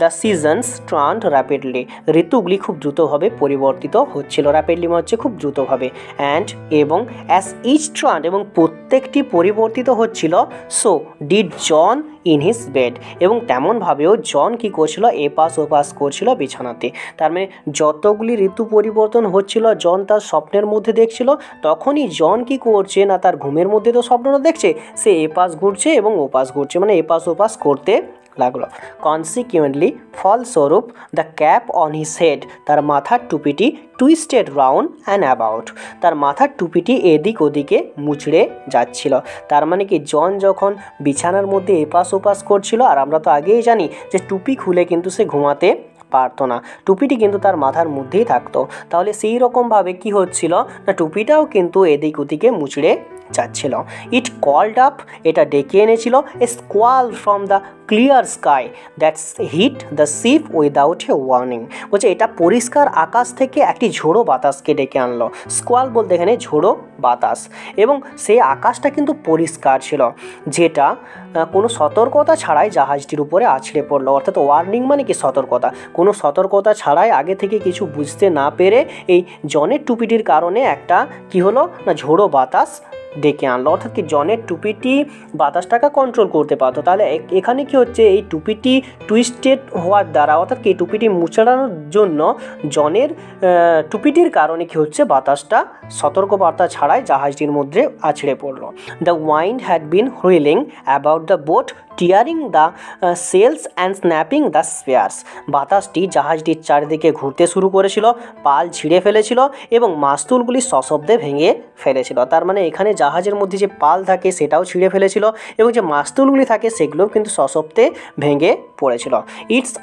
Speaker 1: দ্য সিজনস টার্নড র্যাপিডলি, ঋতুগুলি খুব দ্রুতভাবে পরিবর্তিত হচ্ছিল। র্যাপিডলি মানে হচ্ছে খুব দ্রুতভাবে। অ্যান্ড এবং অ্যাজ ইচ টার্ন, এবং প্রত্যেকটি পরিবর্তিত হচ্ছিল। So did John in his bed, এবং তেমনভাবেও জন কী করছিল, এপাশ ওপাশ করছিল বিছানাতে। তার মানে যতগুলি ঋতু পরিবর্তন হচ্ছিল জন তার স্বপ্নের মধ্যে দেখছিল, তখনই জন কী করছে না, তার ঘুমের মধ্যে তো স্বপ্নটা দেখছে, সে এপাশ ঘুরছে এবং ওপাশ ঘুরছে, মানে এপাশ ওপাশ করতে লাগলো। কনসিকুয়েন্টলি, ফলস্বরূপ, the cap on his head, তার মাথার টুপিটি টুইস্টেড রাউন্ড অ্যান্ড অ্যাবাউট, তার মাথার টুপিটি এদিক ওদিকে মুচড়ে যাচ্ছিল। তার মানে কি জন যখন বিছানার মধ্যে এপাশ ওপাশ করছিল, আর আমরা তো আগেই জানি যে টুপি খুলে কিন্তু সে ঘুমাতে পারতো না, টুপিটি কিন্তু তার মাথার মধ্যেই থাকতো, তাহলে সেই রকমভাবে কি হচ্ছিল না, টুপিটাও কিন্তু এদিক ওদিকে মুচড়ে যাচ্ছিল। ইট কল্ড আপ, এটা ডেকে এনেছিল, a squall from the clear sky that's hit the ship without a warning, বলছে এটা পরিষ্কার আকাশ থেকে একটি ঝোড়ো বাতাসকে ডেকে আনলো। স্কোয়াল বলতে এখানে ঝোড়ো বাতাস, এবং সেই আকাশটা কিন্তু পরিষ্কার ছিল, যেটা কোনো সতর্কতা ছাড়াই জাহাজটির উপরে আছড়ে পড়লো। অর্থাৎ ওয়ার্নিং মানে কি সতর্কতা, কোনো সতর্কতা ছাড়াই আগে থেকে কিছু বুঝতে না পেরে এই জনের টুপিটির কারণে একটা কি হলো না, ঝোড়ো বাতাস ডেকে আনলো। অর্থাৎ কি জনের টুপিটি বাতাসটাকে কন্ট্রোল করতে পারতো। তাহলে এখানে কি হচ্ছে, এই টুপিটি টুইস্টেড হওয়ার দ্বারা, অর্থাৎ কি টুপিটি মুচড়ানোর জন্য জনের টুপিটির কারণে কি হচ্ছে, বাতাসটা সতর্কবার্তা ছাড়াই জাহাজটির মধ্যে আছড়ে পড়লো। The wind had been wheeling about the boat, tearing the sails and snapping the spars, বাতাসটি জাহাজটির চারিদিকে ঘুরতে শুরু করেছিল, পাল ছিঁড়ে ফেলেছিল এবং মাস্তুলগুলি সশব্দে ভেঙে ফেলেছিল। তার মানে এখানে জাহাজের মধ্যে যে পাল থাকে সেটাও ছিঁড়ে ফেলেছিল এবং যে মাস্তুলগুলি থাকে সেগুলোও কিন্তু সশব্দে ভেঙে পড়েছিল। ইটস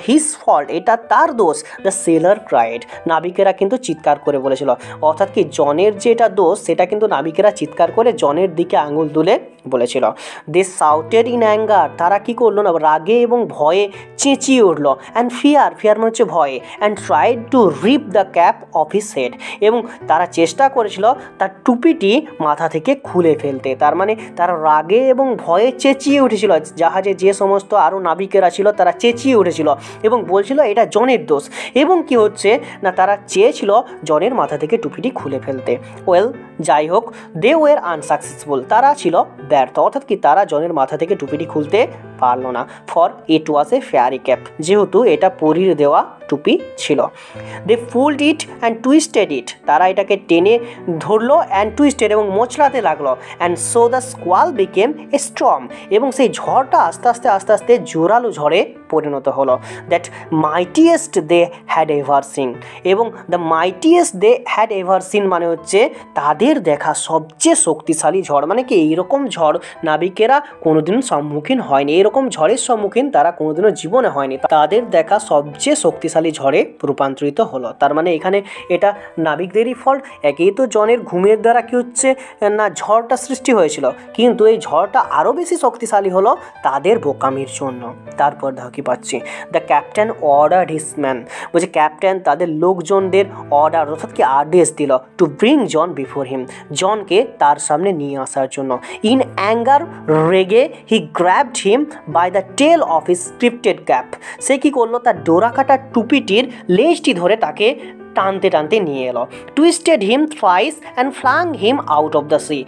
Speaker 1: হিজ ফল্ট, এটা তার দোষ। দ্য সেলার ক্রাইড, নাবিকেরা কিন্তু চিৎকার করে বলেছিল। অর্থাৎ কি জনের যে এটা দোষ সেটা কিন্তু নাবিকেরা চিৎকার করে জনের দিকে আঙুল তুলে বলেছিল। দে শাউটেড ইন অ্যাঙ্গার, তারা কি করলো না, রাগে এবং ভয়ে চেঁচিয়ে উঠলো। অ্যান্ড ফিয়ার, ফিয়ার মানে হচ্ছে ভয়ে। And tried to rip the cap off his head, এবং তারা চেষ্টা করেছিল তার টুপিটি মাথা থেকে খুলে ফেলতে। তার মানে তারা রাগে এবং ভয়ে চেঁচিয়ে উঠেছিল, জাহাজে যে সমস্ত আরও নাবিকেরা ছিল তারা চেঁচিয়ে উঠেছিল এবং বলছিল এটা জনের দোষ, এবং কি হচ্ছে না তারা চেয়েছিল জনের মাথা থেকে টুপিটি খুলে ফেলতে। ওয়েল, যাই হোক, দে ওয়ার আনসাকসেসফুল, তারা ছিল ব্যর্থ। অর্থাৎ কি তারা জনের মাথা থেকে টুপিটি খুলতে পারলো না। For it was a fairy cap, যেহেতু এটা পরীর দেওয়া টুপি ছিল। They pulled it and twisted it, তারা এটাকে টেনে ধরলো অ্যান্ড টুইস্টেড এবং মোচড়াতে লাগলো। And so the squall became a storm, এবং সেই ঝড়টা আস্তে আস্তে জোরালো ঝড়ে পরিণত হলো। That mightiest they had ever seen, এবং the mightiest they had ever seen মানে হচ্ছে তাদের দেখা সবচেয়ে শক্তিশালী ঝড়। মানে কি এইরকম ঝড় নাবিকেরা কোনোদিন সম্মুখীন হয়নি, এরকম এরকম ঝড়ের সম্মুখীন তারা কোনোদিনও জীবনে হয়নি, তাদের দেখা সবচেয়ে শক্তিশালী ঝড়ে রূপান্তরিত হলো। তার মানে এখানে এটা নাবিকদেরই ফল্ট। একেই তো জনের ঘুমের দ্বারা কী হচ্ছে না ঝড়টা সৃষ্টি হয়েছিল, কিন্তু এই ঝড়টা আরও বেশি শক্তিশালী হলো তাদের বোকামির জন্য। তারপর দেখো কি পাচ্ছি, the captain order his men, বলছে ক্যাপ্টেন তাদের লোকজনদের অর্ডার অর্থাৎ কি আদেশ দিল to bring John before him, জনকে তার সামনে নিয়ে আসার জন্য। ইন অ্যাঙ্গার রেগে he grabbed him by the tail of his striped cap, সে কী করলো তার ডোরাকাটা টুপিটির লেজটি ধরে তাকে টানতে টানতে নিয়ে এলো। Twisted him thrice and flung him out of the C,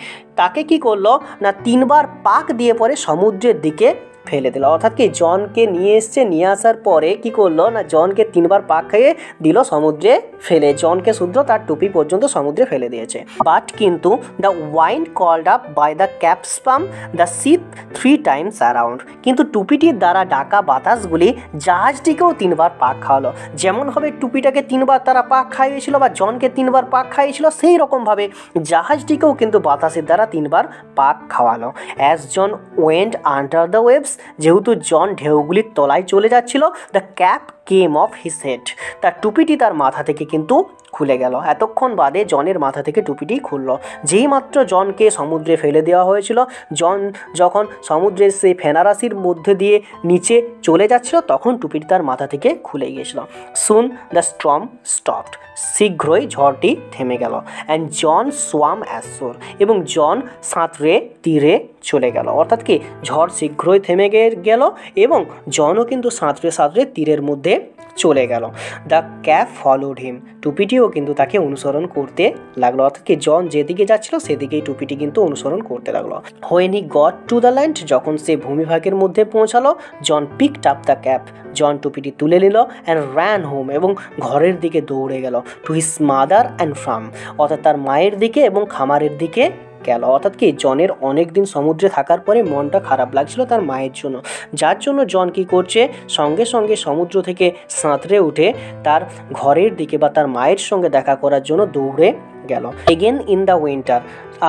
Speaker 1: তাকে কি করলো না 3বার পাক দিয়ে পরে সমুদ্রের দিকে ফেলে দিল। অর্থাৎ কি জনকে নিয়ে এসছে, নিয়ে আসার পরে কি করলো না জনকে 3বার পাক খাইয়ে দিল সমুদ্রে ফেলে, জনকে শুদ্ধ তার টুপি পর্যন্ত সমুদ্রে ফেলে দিয়েছে। বাট কিন্তু the wind called up by the cap spun the ship 3 times around, কিন্তু টুপিটির দ্বারা ডাকা বাতাসগুলি জাহাজটিকেও 3বার পাক খাওয়ালো। যেমনভাবে টুপিটাকে 3বার তারা পাক খাইয়েছিল বা জনকে 3বার পাক খাইয়েছিল, সেই রকমভাবে জাহাজটিকেও কিন্তু বাতাসের দ্বারা 3বার পাক খাওয়ালো। As John went under the waves, যেহেতু জন ঢেউগুলির তলায় চলে যাচ্ছিল, the cap came off his head, তার টুপিটি তার মাথা থেকে কিন্তু খুলে গেল। এতক্ষণ বাদে জনের মাথা থেকে টুপিটি খুললো। যেই মাত্র জনকে সমুদ্রে ফেলে দেওয়া হয়েছিল, জন যখন সমুদ্রের সেই ফেনারাশির মধ্যে দিয়ে নিচে চলে যাচ্ছিল, তখন টুপিটি তার মাথা থেকে খুলে গিয়েছিল। সুন দ্য স্টর্ম স্টপড, শীঘ্রই ঝড়টি থেমে গেল। অ্যান্ড জন সোয়াম অ্যাশোর, এবং জন সাঁতরে তীরে চলে গেল। অর্থাৎ কি ঝড় শীঘ্রই থেমে গেল এবং জনও কিন্তু সাঁতরে সাঁতরে তীরের মধ্যে চলে গেল। দ্য ক্যাপ ফলোড হিম, টুপিটিও কিন্তু তাকে অনুসরণ করতে লাগলো। অর্থাৎ কি জন যেদিকে যাচ্ছিল সেদিকেই টুপিটি কিন্তু অনুসরণ করতে লাগলো। When he got to the land, যখন সে ভূমিভাগের মধ্যে পৌঁছালো, জন পিকড আপ দ্য ক্যাপ, জন টুপিটি তুলে নিল অ্যান্ড র্যান হোম, এবং ঘরের দিকে দৌড়ে গেল। To his mother and farm, অর্থাৎ তার মায়ের দিকে এবং খামারের দিকে গেল। অর্থাৎ কি জনের অনেক দিন সমুদ্রে থাকার পরে মনটা খারাপ লাগছিল তার মায়ের জন্য, যার জন্য জন কি করছে সঙ্গে সঙ্গে সমুদ্র থেকে সাঁতরে উঠে তার ঘরের দিকে বা তার মায়ের সঙ্গে দেখা করার জন্য দৌড়ে গেল। এগেন ইন দ্য উইন্টার,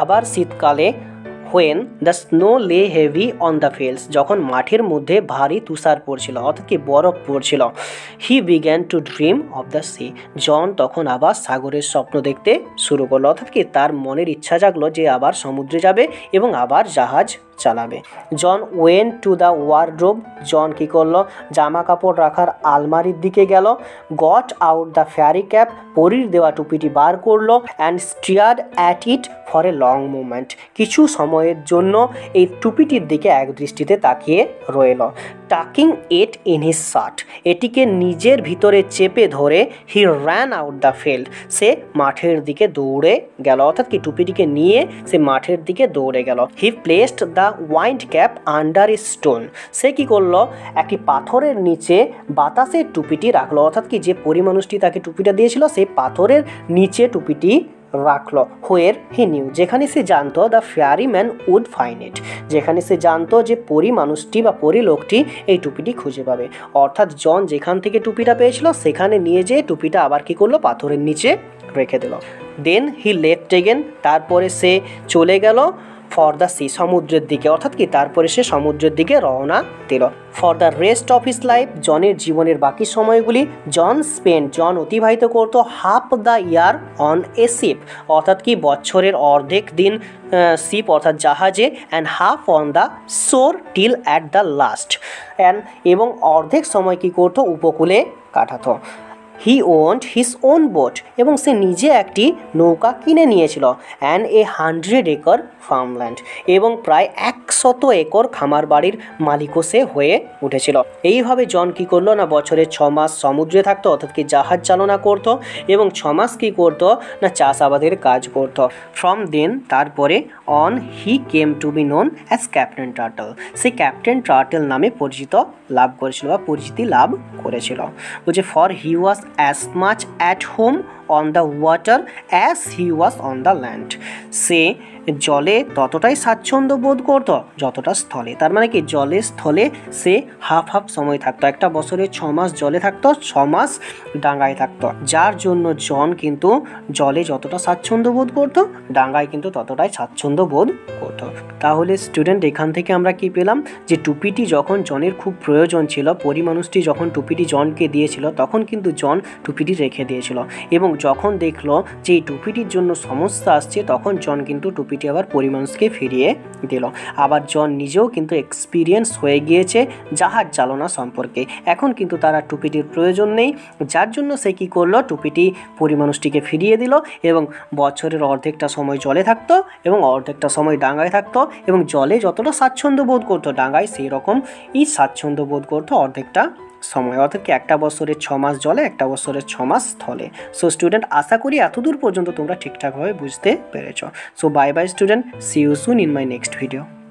Speaker 1: আবার শীতকালে, হোয়েন দ্য স্নো লে হেভি অন দ্য ফিল্ডস, যখন মাঠের মধ্যে ভারী তুষার পড়ছিল অর্থাৎ কি বরফ পড়ছিল। He began to dream of the sea, John তখন আবার সাগরের স্বপ্ন দেখতে শুরু করলো। অর্থাৎ কি তার মনের ইচ্ছা জাগলো যে আবার সমুদ্রে যাবে এবং আবার জাহাজ চালাবে। জন ওয়েন টু দ্য ওয়ারড্রোব, জন কী করলো জামা কাপড় রাখার আলমারির দিকে গেল। Got out the fairy cap, পরীর দেওয়া টুপিটি বার করলো। And steered at it for a long movement, কিছু সময়ের জন্য এই টুপিটির দিকে এক দৃষ্টিতে তাকিয়ে রইল। Tucking it in his shirt, এটিকে নিজের ভিতরে চেপে ধরে he ran out the field, সে মাঠের দিকে দৌড়ে গেল। অর্থাৎ কি টুপিটিকে নিয়ে সে মাঠের দিকে দৌড়ে গেল। He placed the wind cap under a stone, সে কি করলো একটি পাথরের নিচে বাতাসের টুপিটি রাখলো। অর্থাৎ কি যে পরিমানুষটি তাকে টুপিটা দিয়েছিল সেই পাথরের নিচে টুপিটি রাখলো। হোয়ের হি নিউ, যেখানে সে জানতো the fairy man would find it, যেখানে সে জানতো যে পরি মানুষটি বা পরি লোকটি এই টুপিটি খুঁজে পাবে। অর্থাৎ জন যেখান থেকে টুপিটা পেয়েছিল সেখানে নিয়ে যেয়ে টুপিটা আবার কি করলো পাথরের নিচে রেখে দিল। দেন হি লেফট এগেন, তারপরে সে চলে গেল ফর দ্য সি, সমুদ্রের দিকে। অর্থাৎ কি তারপরে সে সমুদ্রের দিকে রওনা দিল। For the rest of his life, জনের জীবনের বাকি সময়গুলি জন অতিবাহিত করতো half the year on a ship, অর্থাৎ কি বছরের অর্ধেক দিন শিপ অর্থাৎ জাহাজে, অ্যান্ড হাফ অন দ্য শোর টিল অ্যাট দ্য লাস্ট, এবং অর্ধেক সময় কি করতো উপকূলে কাটাতো। হি ওন্ড হিজ ওন বোট, এবং সে নিজে একটি নৌকা কিনে নিয়েছিল। অ্যান্ড এ 100 একর ফার্মল্যান্ড, এবং প্রায় 100 একর খামার বাড়ির মালিকও সে হয়ে উঠেছিল। এইভাবে জন কী করলো না বছরে 6 মাস সমুদ্রে থাকতো অর্থাৎ কি জাহাজ চালনা করতো, এবং 6 মাস কী করতো না চাষাবাদের কাজ করতো। ফ্রম দেন, তারপরে on he came to be known as captain turtle, সে ক্যাপ্টেন টার্টল নামে পরিচিতি লাভ করেছিল। বলছে for he was as much at home on the water as he was on the land, সে জলে ততটাই স্বাচ্ছন্দ্য বোধ করতো যতটা স্থলে। তার মানে কি জলে স্থলে সে হাফ সময় থাকতো। একটা বছরে 6 মাস জলে থাকতো, 6 মাস ডাঙায় থাকতো, যার জন্য জন কিন্তু জলে যতটা স্বাচ্ছন্দ্য বোধ করতো ডাঙায় কিন্তু ততটাই স্বাচ্ছন্দ্য বোধ করতো। করতো। তাহলে স্টুডেন্ট এখান থেকে আমরা কি পেলাম, যে টুপিটি যখন জনের খুব প্রয়োজন ছিল, পরী মানুষটি যখন টুপিটি জনকে দিয়েছিল তখন কিন্তু জন টুপিটি রেখে দিয়েছিল, এবং যখন দেখলো যে এই টুপিটির জন্য সমস্যা আসছে তখন জন কিন্তু টুপিটি আবার পরী মানুষকে ফিরিয়ে দিল। আবার জন নিজেও কিন্তু এক্সপিরিয়েন্স হয়ে গিয়েছে জাহাজ চালনা সম্পর্কে, এখন কিন্তু তারা টুপিটির প্রয়োজন নেই, যার জন্য সে কী করলো, টুপিটি পরী মানুষটিকে ফিরিয়ে দিল এবং বছরের অর্ধেকটা সময় জলে থাকতো এবং অর্ধেকটা সময় ডাঙায় থাকতো, এবং জলে যতটা স্বাচ্ছন্দ্য বোধ করতো ডাঙায় সেই রকমই স্বাচ্ছন্দ্য বোধ করতো অর্ধেকটা সময়, অর্থাৎ কি একটা বছরের 6 মাস জলে, একটা বছরের 6 মাস স্থলে। সো স্টুডেন্ট, আশা করি এতদূর পর্যন্ত তোমরা ঠিকঠাকভাবে বুঝতে পেরেছো। So bye bye student, see you soon in my next video.